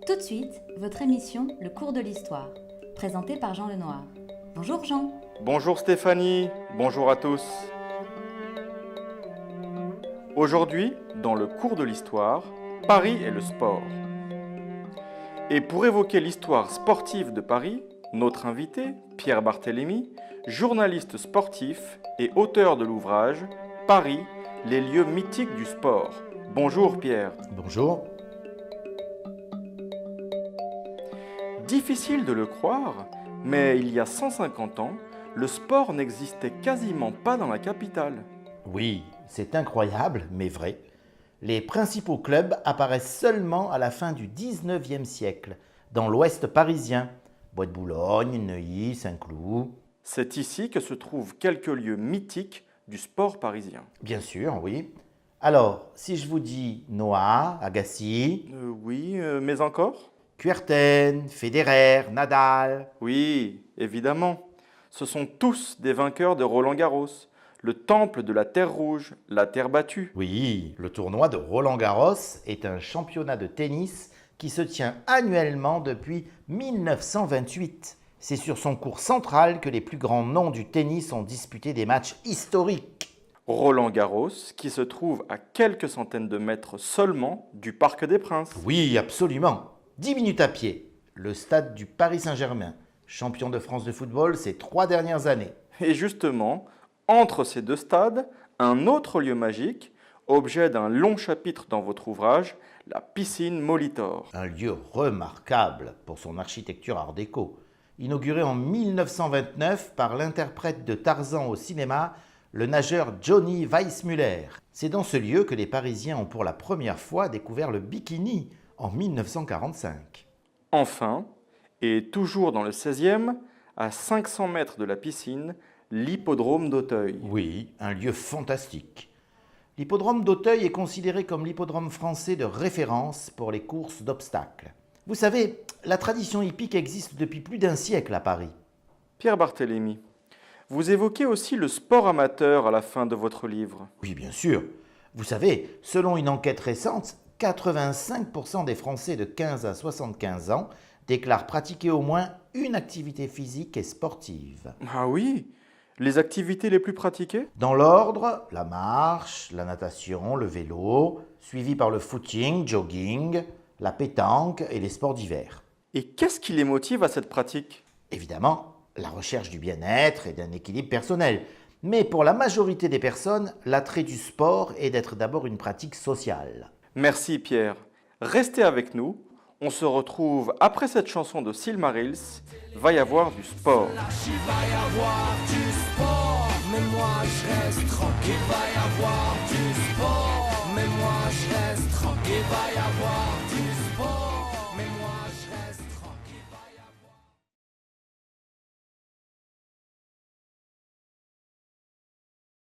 Tout de suite, votre émission Le cours de l'histoire, présentée par Jean Lenoir. Bonjour Jean. Bonjour Stéphanie, bonjour à tous. Aujourd'hui, dans le cours de l'histoire, Paris et le sport. Et pour évoquer l'histoire sportive de Paris, notre invité, Pierre Barthélémy, journaliste sportif et auteur de l'ouvrage Paris, les lieux mythiques du sport. Bonjour Pierre. Bonjour. Difficile de le croire, mais il y a 150 ans, le sport n'existait quasiment pas dans la capitale. Oui, c'est incroyable, mais vrai. Les principaux clubs apparaissent seulement à la fin du 19e siècle, dans l'ouest parisien. Bois de Boulogne, Neuilly, Saint-Cloud. C'est ici que se trouvent quelques lieux mythiques du sport parisien. Bien sûr, oui. Alors, si je vous dis Noah, Agassi, Oui, mais encore ? Kuerten, Federer, Nadal. Oui, évidemment. Ce sont tous des vainqueurs de Roland-Garros, le temple de la terre rouge, la terre battue. Oui, le tournoi de Roland-Garros est un championnat de tennis qui se tient annuellement depuis 1928. C'est sur son court central que les plus grands noms du tennis ont disputé des matchs historiques. Roland-Garros, qui se trouve à quelques centaines de mètres seulement du Parc des Princes. Oui, absolument. 10 minutes à pied. Le stade du Paris Saint-Germain, champion de France de football ces 3 dernières années. Et justement, entre ces deux stades, un autre lieu magique, objet d'un long chapitre dans votre ouvrage, la piscine Molitor. Un lieu remarquable pour son architecture art déco. Inauguré en 1929 par l'interprète de Tarzan au cinéma, le nageur Johnny Weissmuller. C'est dans ce lieu que les Parisiens ont pour la première fois découvert le bikini en 1945. Enfin, et toujours dans le 16e, à 500 mètres de la piscine, l'hippodrome d'Auteuil. Oui, un lieu fantastique. L'hippodrome d'Auteuil est considéré comme l'hippodrome français de référence pour les courses d'obstacles. Vous savez, la tradition hippique existe depuis plus d'un siècle à Paris. Pierre Barthélémy, vous évoquez aussi le sport amateur à la fin de votre livre. Oui, bien sûr. Vous savez, selon une enquête récente, 85% des Français de 15 à 75 ans déclarent pratiquer au moins une activité physique et sportive. Ah oui, les activités les plus pratiquées ? Dans l'ordre, la marche, la natation, le vélo, suivi par le footing, jogging, la pétanque et les sports d'hiver. Et qu'est-ce qui les motive à cette pratique ? Évidemment, la recherche du bien-être et d'un équilibre personnel. Mais pour la majorité des personnes, l'attrait du sport est d'être d'abord une pratique sociale. Merci Pierre. Restez avec nous. On se retrouve après cette chanson de Silmarils. Va y avoir du sport. Il va y avoir du sport, mais moi je reste tranquille. Il va y avoir du sport, mais moi je reste tranquille. Il va y avoir du sport.